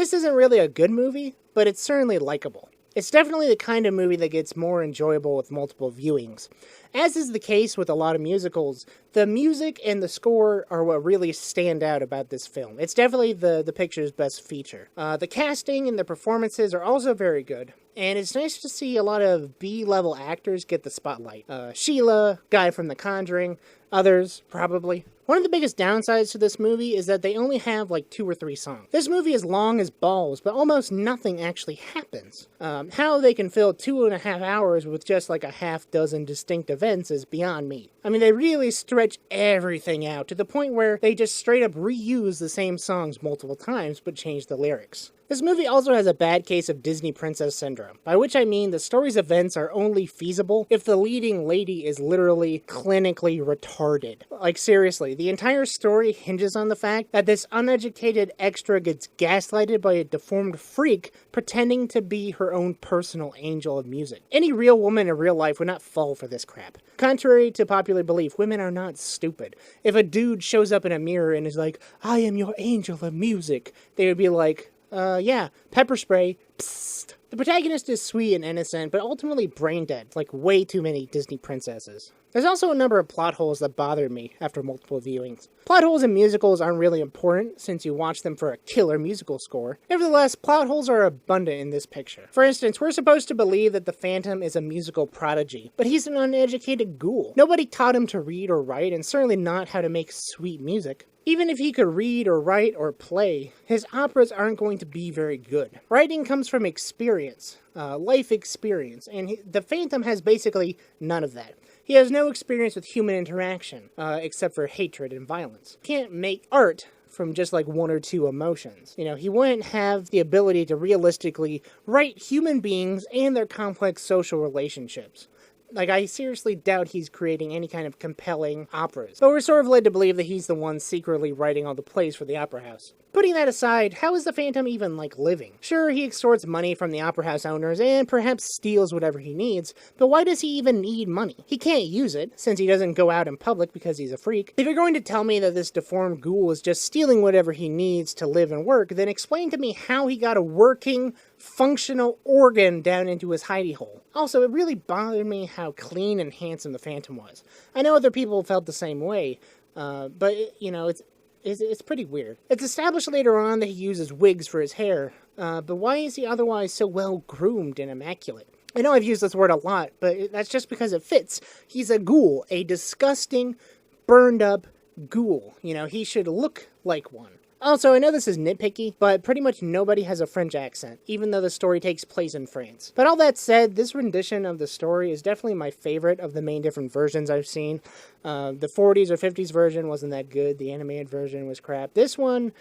This isn't really a good movie, but it's certainly likable. It's definitely the kind of movie that gets more enjoyable with multiple viewings. As is the case with a lot of musicals, the music and the score are what really stand out about this film. It's definitely the picture's best feature. The casting and the performances are also very good. And it's nice to see a lot of B-level actors get the spotlight. Sheila, guy from The Conjuring, others, probably. One of the biggest downsides to this movie is that they only have like 2 or 3 songs. This movie is long as balls, but almost nothing actually happens. How they can fill 2.5 hours with just like a half dozen distinct events is beyond me. I mean, they really stretch everything out to the point where they just straight up reuse the same songs multiple times, but change the lyrics. This movie also has a bad case of Disney Princess Syndrome, by which I mean the story's events are only feasible if the leading lady is literally clinically retarded. Like seriously, the entire story hinges on the fact that this uneducated extra gets gaslighted by a deformed freak pretending to be her own personal angel of music. Any real woman in real life would not fall for this crap. Contrary to popular belief, women are not stupid. If a dude shows up in a mirror and is like, "I am your angel of music," they would be like, yeah, pepper spray, psst. The protagonist is sweet and innocent, but ultimately brain dead, like way too many Disney princesses. There's also a number of plot holes that bothered me after multiple viewings. Plot holes in musicals aren't really important, since you watch them for a killer musical score. Nevertheless, plot holes are abundant in this picture. For instance, we're supposed to believe that the Phantom is a musical prodigy, but he's an uneducated ghoul. Nobody taught him to read or write, and certainly not how to make sweet music. Even if he could read or write or play, his operas aren't going to be very good. Writing comes from experience, life experience, and the Phantom has basically none of that. He has no experience with human interaction, except for hatred and violence. He can't make art from just like 1 or 2 emotions. You know, he wouldn't have the ability to realistically write human beings and their complex social relationships. Like, I seriously doubt he's creating any kind of compelling operas. But we're sort of led to believe that he's the one secretly writing all the plays for the Opera House. Putting that aside, how is the Phantom even, like, living? Sure, he extorts money from the Opera House owners and perhaps steals whatever he needs, but why does he even need money? He can't use it, since he doesn't go out in public because he's a freak. If you're going to tell me that this deformed ghoul is just stealing whatever he needs to live and work, then explain to me how he got a working, functional organ down into his hidey hole. Also, it really bothered me how clean and handsome the Phantom was. I know other people felt the same way, but, you know, it's pretty weird. It's established later on that he uses wigs for his hair, but why is he otherwise so well groomed and immaculate? I know I've used this word a lot, but that's just because it fits. He's a ghoul, a disgusting, burned up ghoul. You know, he should look like one. Also, I know this is nitpicky, but pretty much nobody has a French accent, even though the story takes place in France. But all that said, this rendition of the story is definitely my favorite of the main different versions I've seen. The 40s or 50s version wasn't that good, the animated version was crap. This one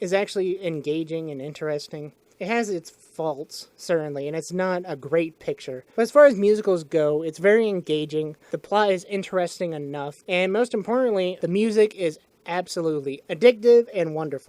is actually engaging and interesting. It has its faults, certainly, and it's not a great picture. But as far as musicals go, it's very engaging, the plot is interesting enough, and most importantly, the music is absolutely addictive and wonderful.